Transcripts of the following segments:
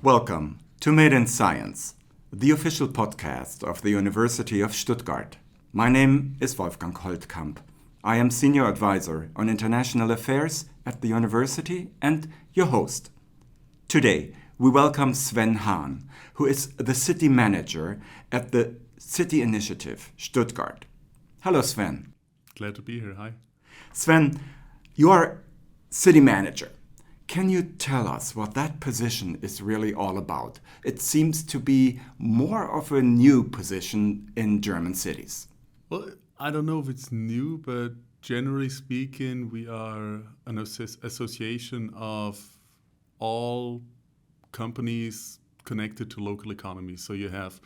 Welcome to Made in Science, the official podcast of the University of Stuttgart. My name is Wolfgang Holtkamp. I am Senior Advisor on International Affairs at the university and your host. Today, we welcome Sven Hahn, who is the City Manager at the City Initiative Stuttgart. Hello, Sven. Glad to be here. Hi. Sven, you are City Manager. Can you tell us what that position is really all about? It seems to be more of a new position in German cities. Well, I don't know if it's new, but generally speaking, we are an association of all companies connected to local economies. So you have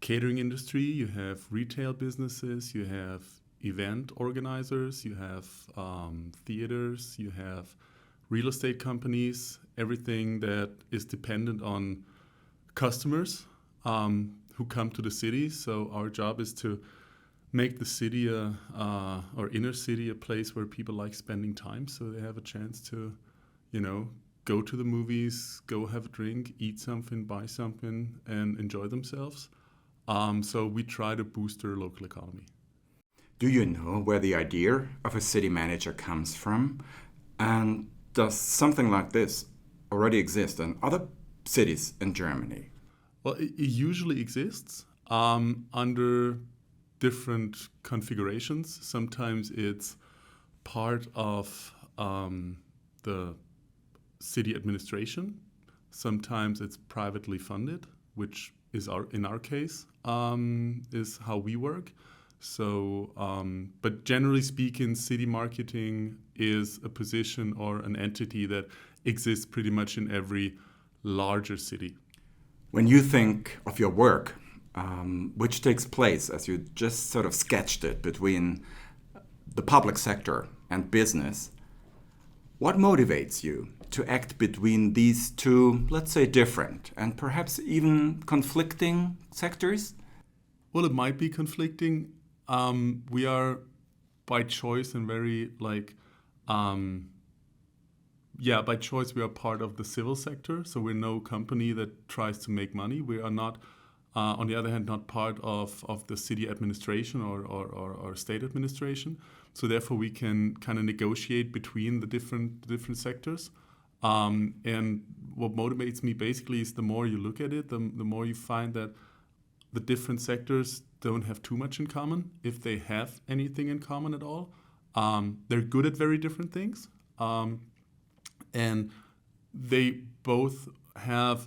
catering industry, you have retail businesses, you have event organizers, you have theaters, you have real estate companies, everything that is dependent on customers who come to the city. So our job is to make the city or inner city a place where people like spending time, so they have a chance to, go to the movies, go have a drink, eat something, buy something, and enjoy themselves. So we try to boost their local economy. Do you know where the idea of a city manager comes from? And does something like this already exist in other cities in Germany? Well, it usually exists under different configurations. Sometimes it's part of the city administration. Sometimes it's privately funded, which is in our case, is how we work. So, but generally speaking, city marketing is a position or an entity that exists pretty much in every larger city. When you think of your work, which takes place, as you just sort of sketched it, between the public sector and business, what motivates you to act between these two, let's say, different and perhaps even conflicting sectors? Well, it might be conflicting. We are by choice and very by choice we are part of the civil sector. So we're no company that tries to make money. We are not, on the other hand, not part of the city administration or state administration. So therefore we can kind of negotiate between the different sectors. And what motivates me basically is the more you look at it, the more you find that the different sectors don't have too much in common, if they have anything in common at all. They're good at very different things. And they both have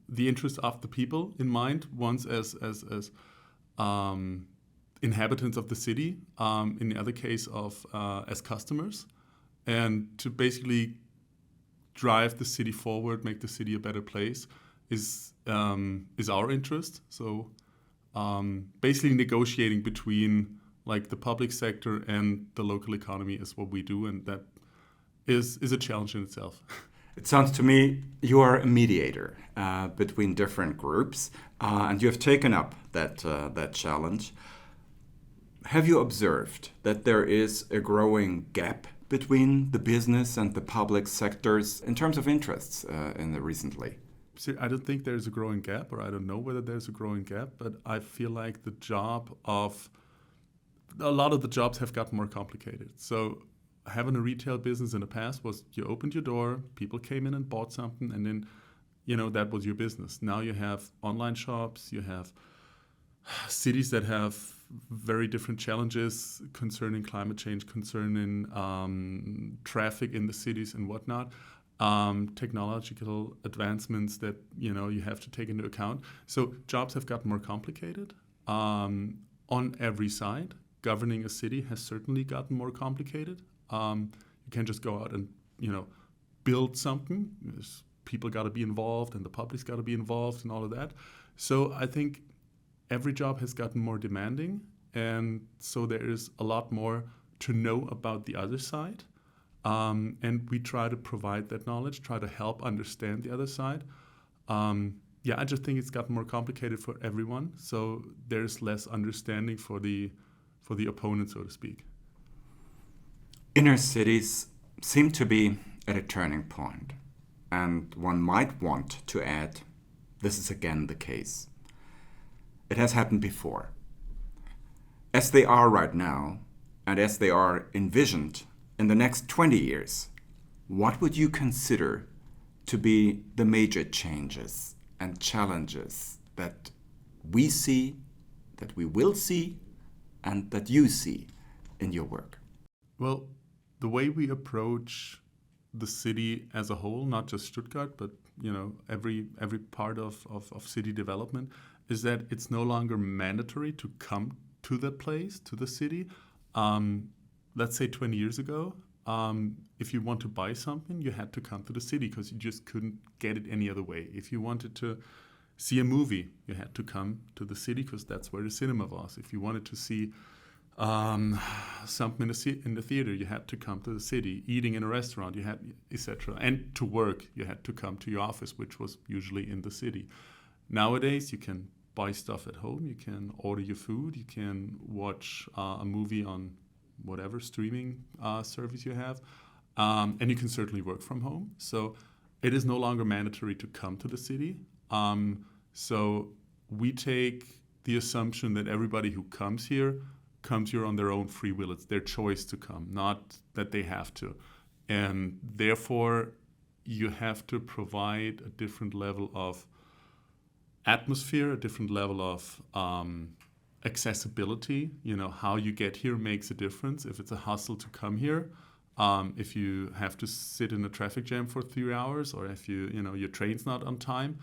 the interest of the people in mind, once as inhabitants of the city, in the other case as customers, and to basically drive the city forward, make the city a better place is our interest. So basically negotiating between the public sector and the local economy is what we do, and that is a challenge in itself. It sounds to me you are a mediator between different groups, and you have taken up that challenge. Have you observed that there is a growing gap between the business and the public sectors in terms of interests recently? I don't think there's a growing gap, or I don't know whether there's a growing gap, but I feel like a lot of the jobs have gotten more complicated. So having a retail business in the past was you opened your door, people came in and bought something, and then, that was your business. Now you have online shops, you have cities that have very different challenges concerning climate change, concerning traffic in the cities and whatnot. Technological advancements that you have to take into account. So jobs have gotten more complicated on every side. Governing a city has certainly gotten more complicated. You can't just go out and build something. People got to be involved, and the public's got to be involved, and all of that. So I think every job has gotten more demanding, and so there is a lot more to know about the other side. And we try to provide that knowledge, try to help understand the other side. I just think it's gotten more complicated for everyone. So there's less understanding for the opponent, so to speak. Inner cities seem to be at a turning point. and one might want to add, this is again the case. It has happened before. As they are right now, and as they are envisioned in the next 20 years, what would you consider to be the major changes and challenges that we see, that we will see, and that you see in your work? Well, the way we approach the city as a whole, not just Stuttgart, but every part of city development, is that it's no longer mandatory to come to the place, to the city. Let's say 20 years ago, if you want to buy something, you had to come to the city because you just couldn't get it any other way. If you wanted to see a movie, you had to come to the city because that's where the cinema was. If you wanted to see something in the theater, you had to come to the city. Eating in a restaurant, you had, etc. And to work, you had to come to your office, which was usually in the city. Nowadays, you can buy stuff at home. You can order your food. You can watch a movie on whatever streaming service you have. And you can certainly work from home. So it is no longer mandatory to come to the city. So we take the assumption that everybody who comes here on their own free will. It's their choice to come, not that they have to. And therefore, you have to provide a different level of atmosphere, a different level of accessibility. How you get here makes a difference. If it's a hustle to come here, if you have to sit in a traffic jam for 3 hours, or if your train's not on time,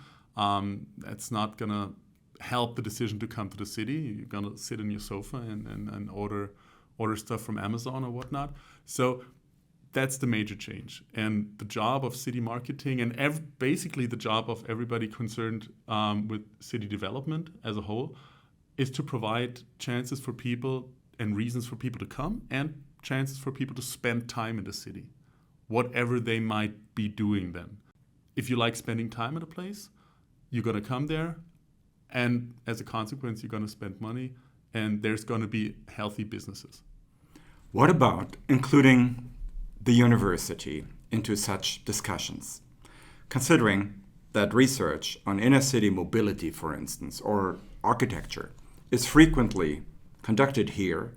that's not gonna help the decision to come to the city. You're gonna sit on your sofa and order stuff from Amazon or whatnot. So that's the major change. And the job of city marketing and basically the job of everybody concerned with city development as a whole is to provide chances for people and reasons for people to come and chances for people to spend time in the city, whatever they might be doing then. If you like spending time at a place, you're going to come there, and as a consequence, you're going to spend money, and there's going to be healthy businesses. What about including the university into such discussions? Considering that research on inner city mobility, for instance, or architecture is frequently conducted here,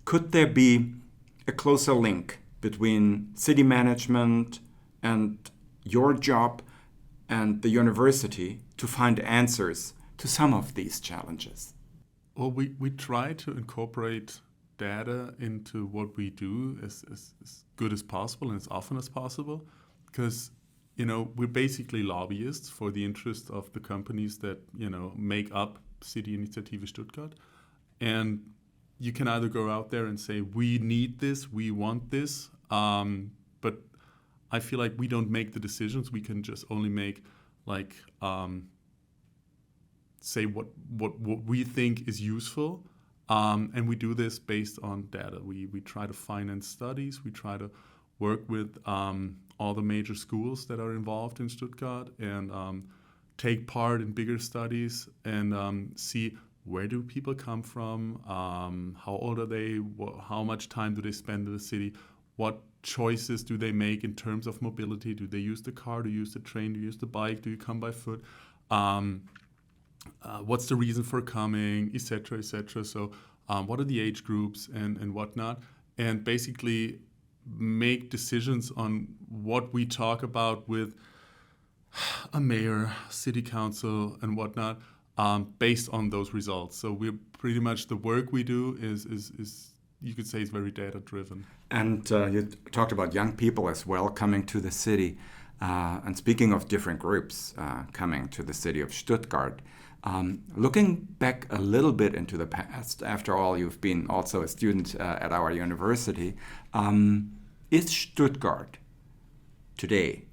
could there be a closer link between city management and your job and the university to find answers to some of these challenges? Well, we try to incorporate data into what we do as good as possible and as often as possible, because we're basically lobbyists for the interest of the companies that make up City Initiative Stuttgart. And you can either go out there and say, we need this, we want this, but I feel like we don't make the decisions. We can just only make say what we think is useful, and we do this based on data. We try to finance studies. We try to work with all the major schools that are involved in Stuttgart and take part in bigger studies and see where do people come from, how old are they, how much time do they spend in the city, what choices do they make in terms of mobility? Do they use the car? Do you use the train? Do you use the bike? Do you come by foot? What's the reason for coming, et cetera, et cetera. So what are the age groups and whatnot? And basically make decisions on what we talk about with a mayor, city council, and whatnot, based on those results. So we're pretty much, the work we do is you could say, is very data-driven. And you talked about young people as well coming to the city. And speaking of different groups coming to the city of Stuttgart, looking back a little bit into the past, after all, you've been also a student at our university, is Stuttgart today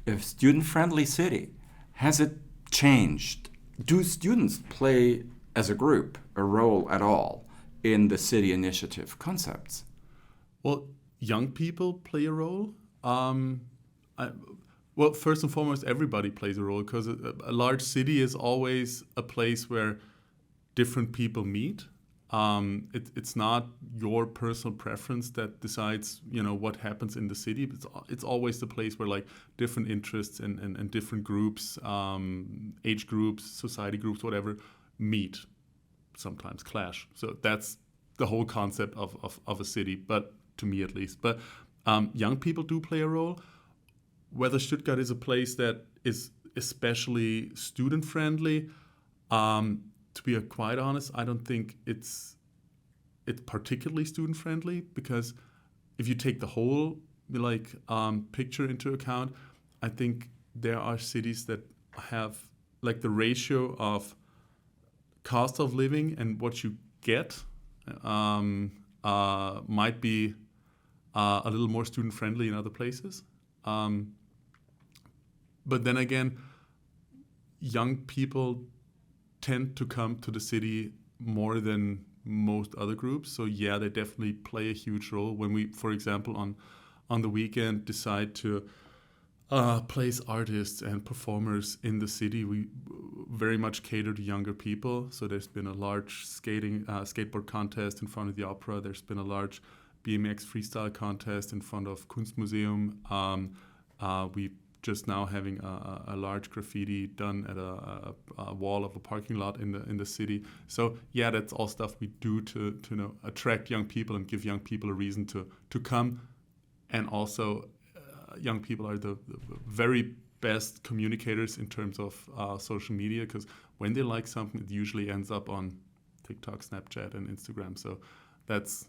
a student-friendly city? Has it changed? Do students play as a group a role at all in the city initiative concepts? Well, young people play a role. Well, first and foremost, everybody plays a role, because a large city is always a place where different people meet. It's not your personal preference that decides, what happens in the city. It's always the place where like different interests and different groups, age groups, society groups, whatever, meet, sometimes clash. So that's the whole concept of a city, but to me at least. But young people do play a role. Whether Stuttgart is a place that is especially student friendly, to be quite honest, I don't think it's particularly student friendly, because if you take the whole picture into account, I think there are cities that have like the ratio of cost of living and what you get might be a little more student friendly in other places. But then again, young people tend to come to the city more than most other groups. So yeah, they definitely play a huge role. When we, for example, on the weekend decide to place artists and performers in the city, we very much cater to younger people. So there's been a large skateboard contest in front of the opera. There's been a large BMX freestyle contest in front of Kunstmuseum. We just now having a large graffiti done at a wall of a parking lot in the city. So yeah, that's all stuff we do to attract young people and give young people a reason to come. And also, young people are the very best communicators in terms of social media, because when they like something, it usually ends up on TikTok, Snapchat, and Instagram. So that's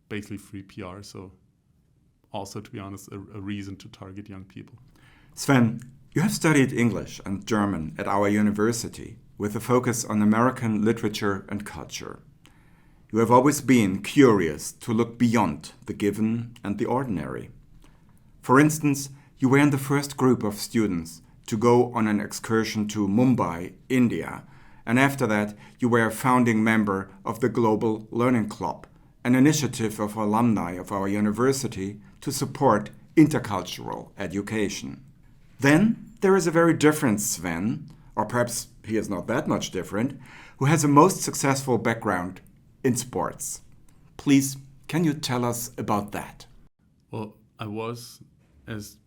basically free PR. So also, to be honest, a reason to target young people. Sven, you have studied English and German at our university with a focus on American literature and culture. You have always been curious to look beyond the given and the ordinary. For instance, you were in the first group of students to go on an excursion to Mumbai, India, and after that you were a founding member of the Global Learning Club, an initiative of alumni of our university to support intercultural education. Then there is a very different Sven, or perhaps he is not that much different, who has a most successful background in sports. Please, can you tell us about that? Well, I was, as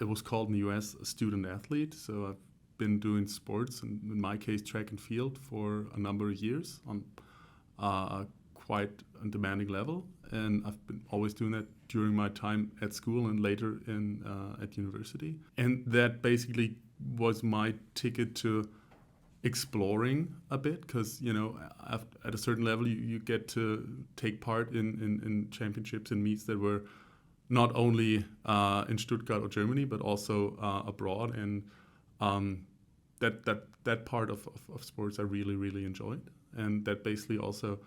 it was called in the US, a student athlete. So I've been doing sports, and in my case, track and field, for a number of years on a quite a demanding level. And I've been always doing that during my time at school and later at university. And that basically was my ticket to exploring a bit, because at a certain level you get to take part in championships and meets that were not only in Stuttgart or Germany, but also abroad. And that part of sports I really, really enjoyed. And that basically also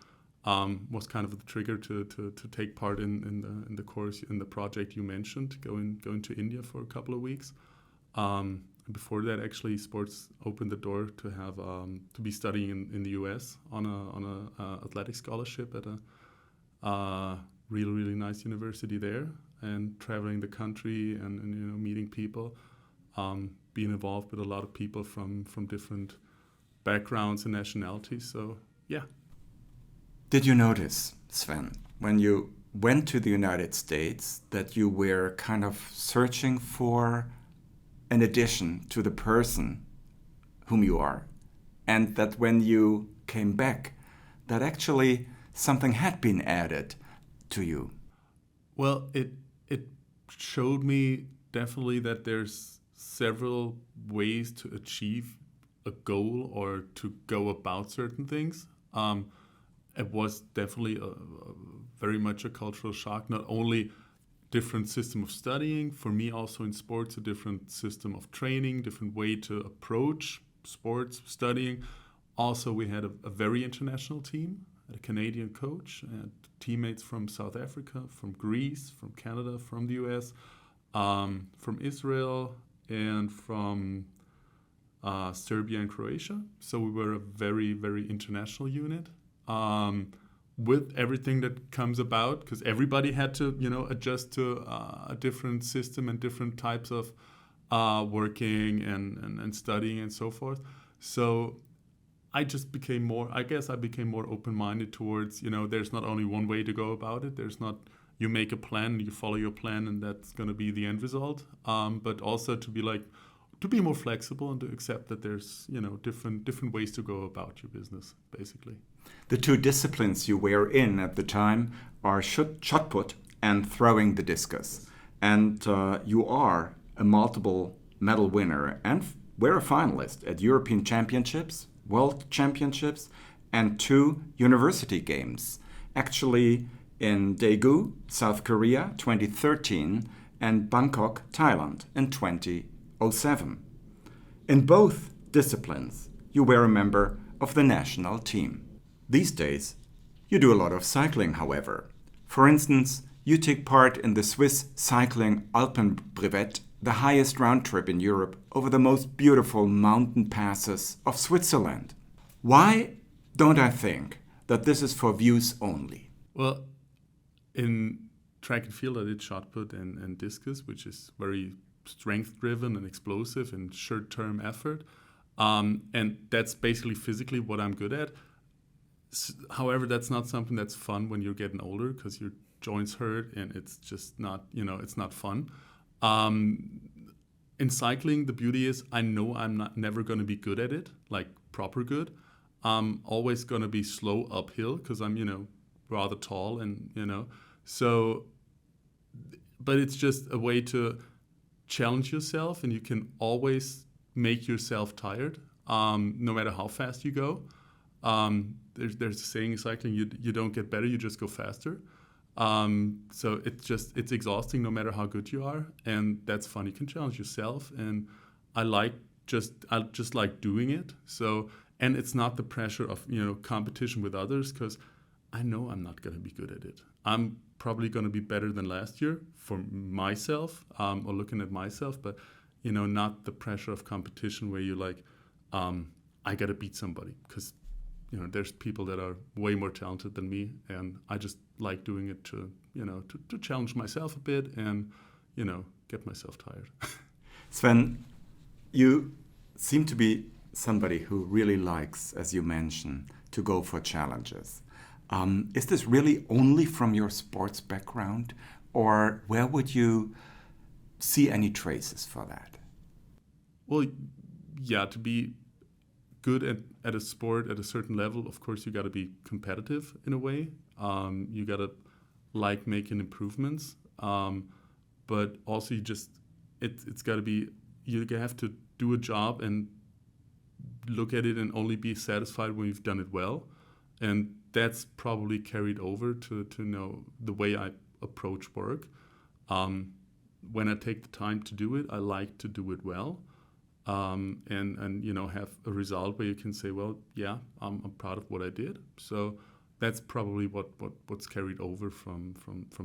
was kind of the trigger to take part in the course, in the project you mentioned, going to India for a couple of weeks. Before that, actually, sports opened the door to have to be studying in the US on a athletic scholarship at a really, really nice university there, and traveling the country and meeting people, being involved with a lot of people from different backgrounds and nationalities. So yeah. Did you notice, Sven, when you went to the United States, that you were kind of searching for an addition to the person whom you are, and that when you came back, that actually something had been added to you? Well, it showed me definitely that there's several ways to achieve a goal or to go about certain things. It was definitely very much a cultural shock. Not only different system of studying, for me also in sports, a different system of training, different way to approach sports studying. Also, we had a very international team, a Canadian coach, and teammates from South Africa, from Greece, from Canada, from the US, from Israel, and from Serbia and Croatia. So we were a very, very international unit. With everything that comes about, because everybody had to, adjust to a different system and different types of working and studying and so forth. So I just became more, I guess I became more open-minded towards, there's not only one way to go about it. There's not, you make a plan, you follow your plan, and that's going to be the end result. But also to be more flexible and to accept that there's, different ways to go about your business, basically. The two disciplines you were in at the time are shot put and throwing the discus. And you are a multiple medal winner and were a finalist at European Championships, World Championships, and 2 university games. Actually, in Daegu, South Korea, 2013, and Bangkok, Thailand, in 2007. In both disciplines, you were a member of the national team. These days, you do a lot of cycling, however. For instance, you take part in the Swiss cycling Alpenbrevet, the highest round trip in Europe over the most beautiful mountain passes of Switzerland. Why don't I think that this is for views only? Well, in track and field, I did shot put and discus, which is very strength-driven and explosive and short-term effort. And that's basically physically what I'm good at. However, that's not something that's fun when you're getting older because your joints hurt and it's just not, it's not fun. In cycling, the beauty is I know I'm never going to be good at it, like proper good. I'm always going to be slow uphill because I'm, rather tall and, so, but it's just a way to challenge yourself and you can always make yourself tired, no matter how fast you go. There's a saying in cycling, you don't get better, you just go faster. So it's exhausting no matter how good you are, and that's fun. You can challenge yourself, and I just like doing it. So, and it's not the pressure of competition with others because I know I'm not going to be good at it. I'm probably going to be better than last year for myself, or looking at myself, but not the pressure of competition where you're like, I got to beat somebody because there's people that are way more talented than me, and I just like doing it to challenge myself a bit and, get myself tired. Sven, you seem to be somebody who really likes, as you mentioned, to go for challenges. Is this really only from your sports background, or where would you see any traces for that? Well, yeah, to be good at a sport at a certain level, of course, you got to be competitive in a way. You got to like making improvements, but also it's got to be, you have to do a job and look at it and only be satisfied when you've done it well. And that's probably carried over to know the way I approach work. When I take the time to do it, I like to do it well. And have a result where you can say, well, yeah, I'm proud of what I did. So that's probably what's carried over from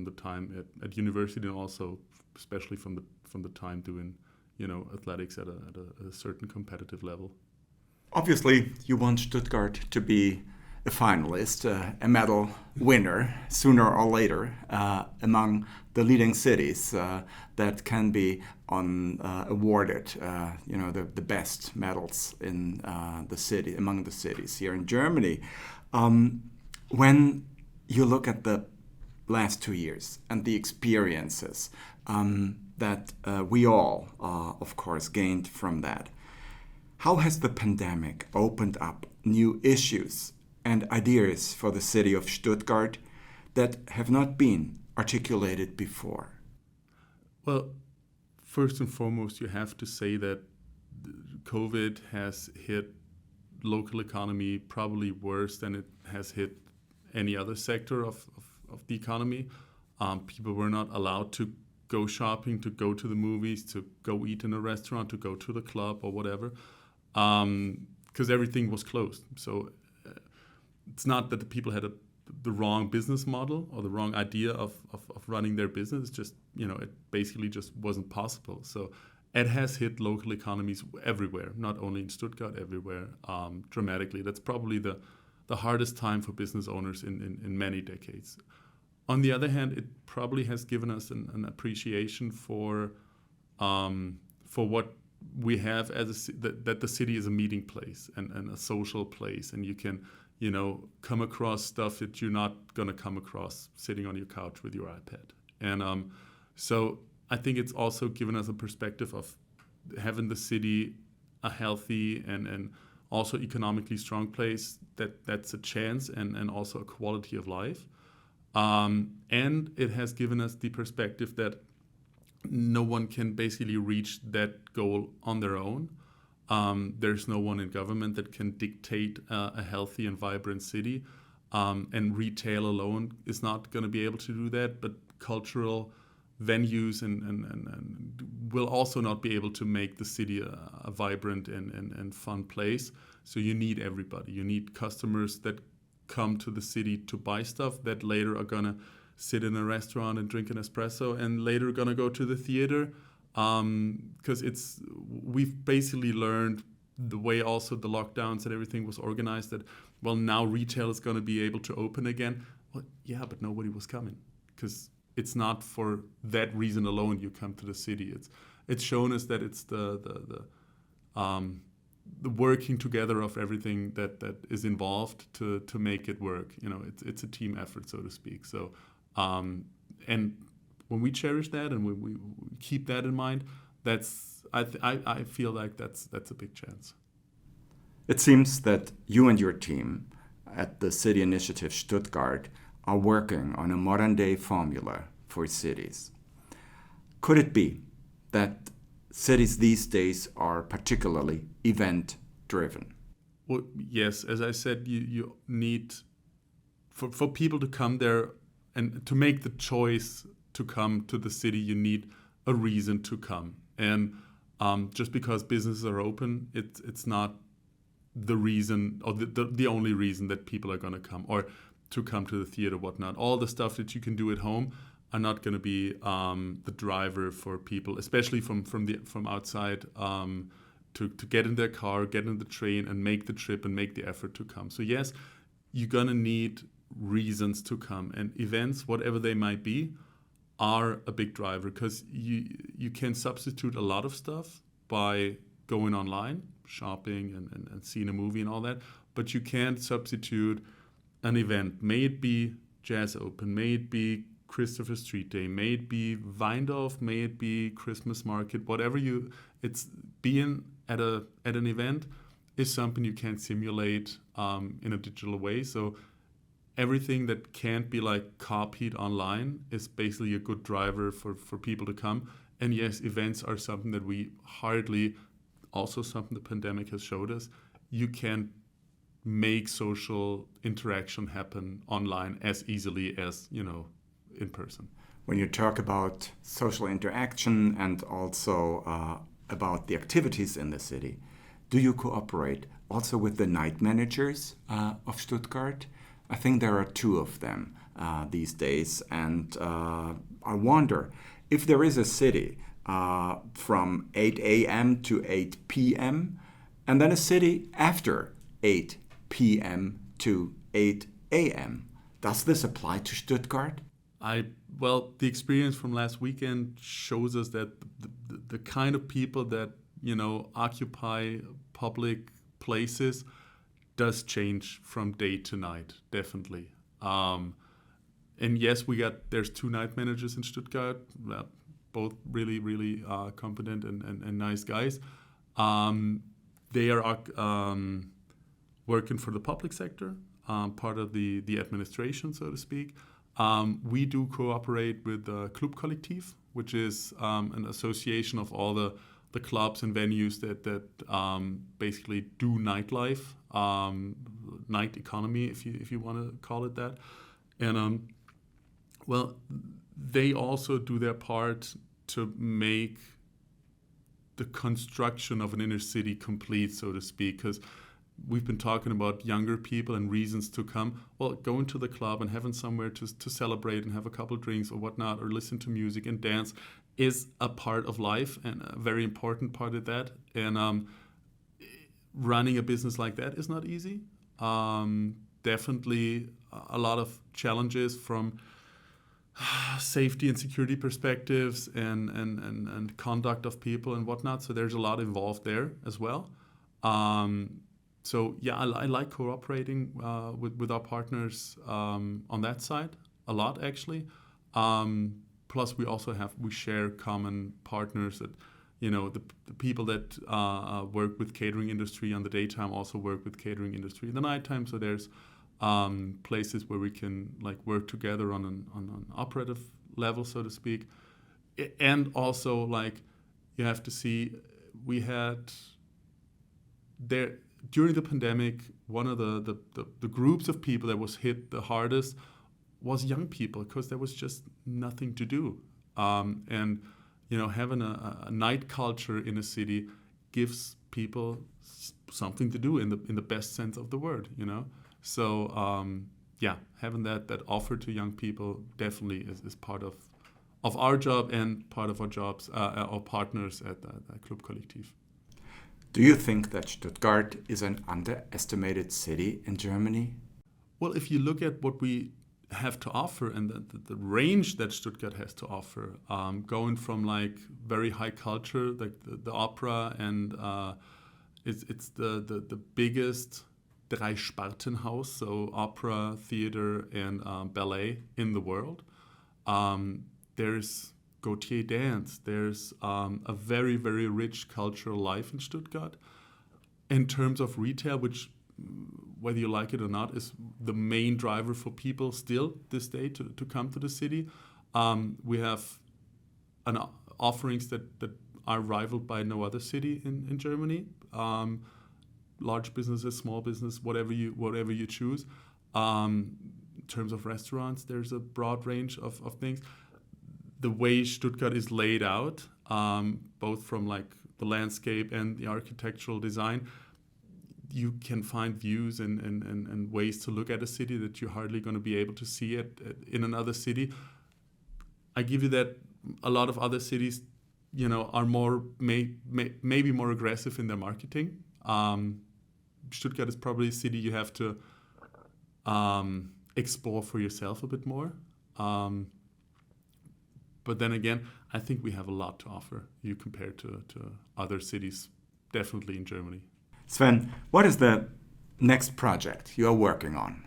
the time at university, and also especially from the time doing athletics at a certain competitive level. Obviously, you want Stuttgart to be a finalist, a medal winner sooner or later among the leading cities that can be awarded, the best medals in the city, among the cities here in Germany. When you look at the last 2 years and the experiences that we all, of course, gained from that, how has the pandemic opened up new issues and ideas for the city of Stuttgart that have not been articulated before? Well, first and foremost, you have to say that COVID has hit local economy probably worse than it has hit any other sector of the economy. People were not allowed to go shopping, to go to the movies, to go eat in a restaurant, to go to the club or whatever, because everything was closed. So it's not that the people had the wrong business model or the wrong idea of running their business. It's just, it basically just wasn't possible. So it has hit local economies everywhere, not only in Stuttgart, everywhere, dramatically. That's probably the hardest time for business owners in many decades. On the other hand, it probably has given us an appreciation for what we have that the city is a meeting place and a social place, and you can, come across stuff that you're not going to come across sitting on your couch with your iPad. And so I think it's also given us a perspective of having the city a healthy and also economically strong place that's a chance and also a quality of life. And it has given us the perspective that no one can basically reach that goal on their own. There's no one in government that can dictate a healthy and vibrant city. And retail alone is not going to be able to do that, but cultural venues and will also not be able to make the city a vibrant and fun place. So you need everybody. You need customers that come to the city to buy stuff that later are going to sit in a restaurant and drink an espresso and later going to go to the theater. Because we've basically learned the way also the lockdowns and everything was organized that, well, now retail is going to be able to open again. Well, yeah, but nobody was coming because it's not for that reason alone you come to the city. It's shown us that it's the working together of everything that is involved to make it work. It's a team effort, so to speak. So, and when we cherish that and we keep that in mind, I feel like that's a big chance. It seems that you and your team at the City Initiative Stuttgart are working on a modern-day formula for cities. Could it be that cities these days are particularly event-driven? Well, yes. As I said, you need, for people to come there and to make the choice to come to the city, you need a reason to come. And just because businesses are open, it's not the reason or the only reason that people are going to come or to come to the theater, whatnot. All the stuff that you can do at home are not going to be the driver for people, especially from outside, to get in their car, get in the train, and make the trip and make the effort to come. So yes, you're going to need reasons to come, and events, whatever they might be, are a big driver because you can substitute a lot of stuff by going online, shopping and seeing a movie and all that, but you can't substitute an event. May it be Jazz Open, may it be Christopher Street Day, may it be Weindorf, may it be Christmas Market, whatever it's being at an event is something you can simulate in a digital way. So everything that can't be like copied online is basically a good driver for people to come. And yes, events are something that we hardly, also something the pandemic has showed us, you can't make social interaction happen online as easily as, in person. When you talk about social interaction and also about the activities in the city, do you cooperate also with the night managers of Stuttgart? I think there are two of them these days, and I wonder if there is a city from 8 a.m. to 8 p.m. and then a city after 8 p.m. to 8 a.m. Does this apply to Stuttgart? Well, the experience from last weekend shows us that the kind of people that, occupy public places does change from day to night, definitely. And yes, there's two night managers in Stuttgart, both really, really competent and nice guys. They are working for the public sector, part of the administration, so to speak. We do cooperate with the Club Kollektiv, which is an association of all the clubs and venues that basically do nightlife, night economy, if you want to call it that. And they also do their part to make the construction of an inner city complete, so to speak, because we've been talking about younger people and reasons to come. Well, going to the club and having somewhere to celebrate and have a couple of drinks or whatnot, or listen to music and dance is a part of life and a very important part of that. And running a business like that is not easy. Definitely a lot of challenges from safety and security perspectives and conduct of people and whatnot. So there's a lot involved there as well. So yeah, I like cooperating with our partners on that side a lot, actually. Plus, we share common partners that, the people that work with catering industry on the daytime also work with catering industry in the nighttime. So there's places where we can work together on an operative level, so to speak. And also, you have to see, we had there during the pandemic, one of the groups of people that was hit the hardest was young people, because there was just nothing to do. And having a night culture in a city gives people something to do in the best sense of the word, So having that offer to young people definitely is part of our job and part of our jobs, our partners at Club Kollektiv. Do you think that Stuttgart is an underestimated city in Germany? Well, if you look at what we have to offer and the range that Stuttgart has to offer, going from very high culture, like the opera, and it's the biggest Drei-Sparten-Haus, so opera, theater, and ballet in the world. There's Gautier dance. There's a very, very rich cultural life in Stuttgart. In terms of retail, which, whether you like it or not, is the main driver for people still this day to come to the city. We have offerings that are rivaled by no other city in Germany. Large businesses, small business, whatever you choose. In terms of restaurants, there's a broad range of things. The way Stuttgart is laid out, both from the landscape and the architectural design, you can find views and ways to look at a city that you're hardly going to be able to see in another city. I give you that a lot of other cities, are more maybe more aggressive in their marketing. Stuttgart is probably a city you have to explore for yourself a bit more. But then again, I think we have a lot to offer you compared to other cities, definitely in Germany. Sven, what is the next project you are working on?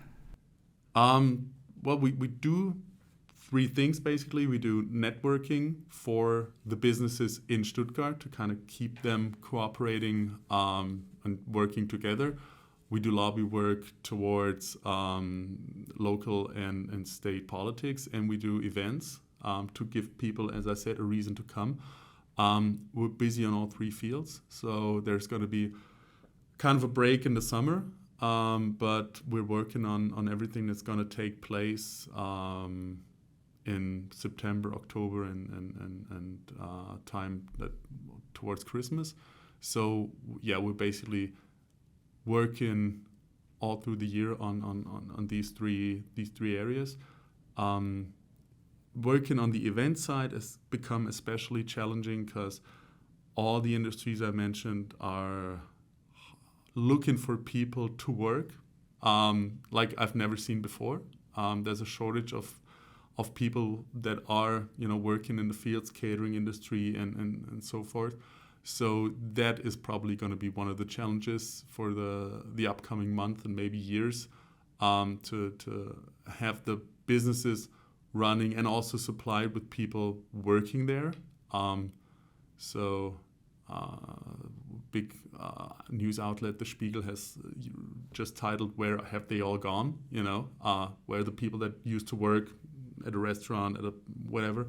Well, we do three things, basically. We do networking for the businesses in Stuttgart to kind of keep them cooperating and working together. We do lobby work towards local and state politics, and we do events to give people, as I said, a reason to come. We're busy on all three fields, so there's going to be kind of a break in the summer, but we're working on everything that's going to take place in September, October, and time towards Christmas. So yeah, we're basically working all through the year on these three areas. Working on the event side has become especially challenging because all the industries I mentioned are looking for people to work like I've never seen before. There's a shortage of people that are working in the fields, catering industry and so forth. So that is probably going to be one of the challenges for the upcoming month and maybe years, to have the businesses running and also supplied with people working there. Big news outlet, The Spiegel, has just titled "Where Have They All Gone?" Where the people that used to work at a restaurant, at a whatever,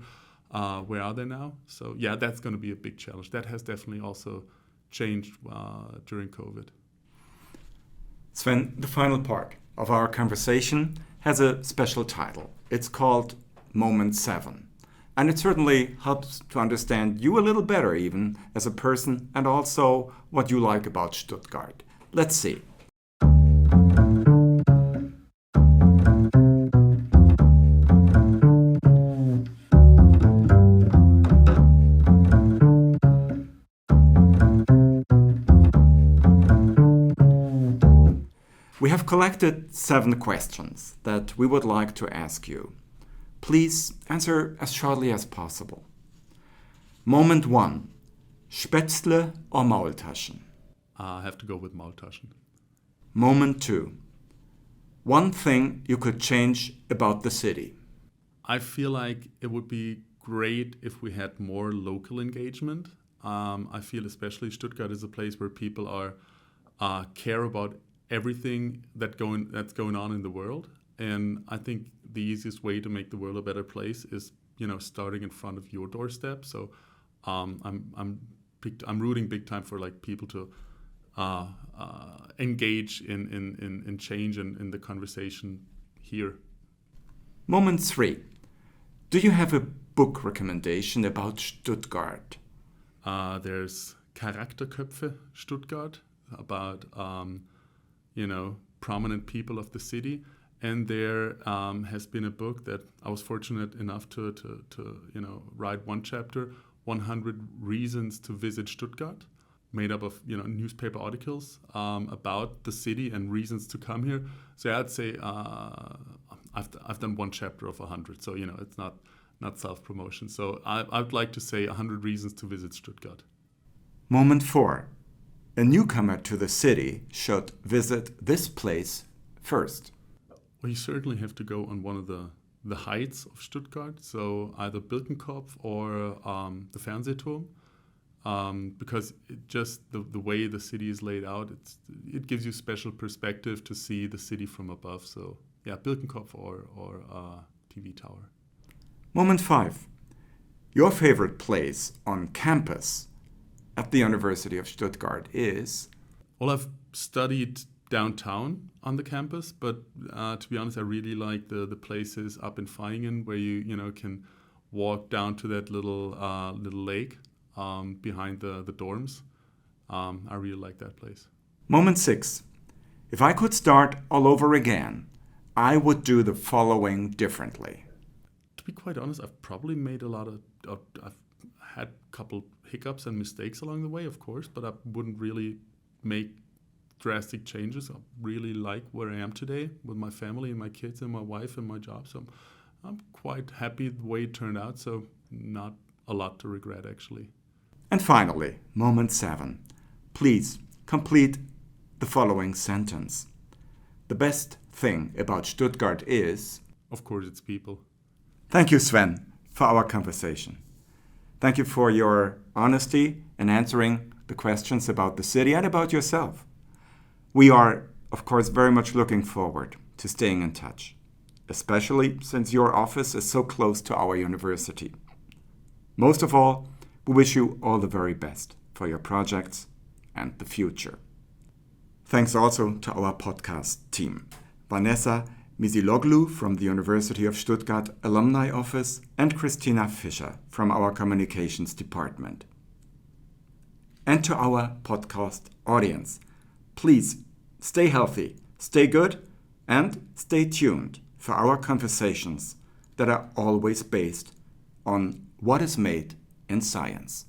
where are they now? So yeah, that's going to be a big challenge. That has definitely also changed during COVID. Sven, the final part of our conversation has a special title. It's called Moment 7. And it certainly helps to understand you a little better, even as a person, and also what you like about Stuttgart. Let's see. We have collected 7 questions that we would like to ask you. Please answer as shortly as possible. Moment 1. Spätzle or Maultaschen? I have to go with Maultaschen. Moment 2. One thing you could change about the city. I feel like it would be great if we had more local engagement. I feel especially Stuttgart is a place where people care about everything that's going on in the world. And I think the easiest way to make the world a better place is, starting in front of your doorstep. So I'm rooting big time for like people to engage in change and in the conversation here. Moment 3. Do you have a book recommendation about Stuttgart? There's Charakterköpfe Stuttgart about prominent people of the city, and there has been a book that I was fortunate enough to write one chapter, 100 Reasons to Visit Stuttgart, made up of newspaper articles about the city and reasons to come here. So I'd say I've done one chapter of 100, so it's not self-promotion. So I'd like to say 100 Reasons to Visit Stuttgart. Moment 4. A newcomer to the city should visit this place first. Well, you certainly have to go on one of the heights of Stuttgart, so either Birkenkopf or the Fernsehturm, because the way the city is laid out, it gives you special perspective to see the city from above. So yeah, Birkenkopf or TV Tower. Moment 5. Your favorite place on campus at the University of Stuttgart is? Well, I've studied downtown on the campus, but to be honest, I really like the places up in Vaihingen where you can walk down to that little lake behind the dorms. I really like that place. Moment 6. If I could start all over again, I would do the following differently. To be quite honest, I've probably made I've had a couple hiccups and mistakes along the way, of course, but I wouldn't really make drastic changes. I really like where I am today with my family and my kids and my wife and my job. So I'm quite happy the way it turned out. So not a lot to regret, actually. And finally, moment 7. Please complete the following sentence. The best thing about Stuttgart is... Of course, it's people. Thank you, Sven, for our conversation. Thank you for your honesty in answering the questions about the city and about yourself. We are, of course, very much looking forward to staying in touch, especially since your office is so close to our university. Most of all, we wish you all the very best for your projects and the future. Thanks also to our podcast team, Vanessa Misiloglu from the University of Stuttgart Alumni Office and Christina Fischer from our Communications Department. And to our podcast audience, please stay healthy, stay good, and stay tuned for our conversations that are always based on what is made in science.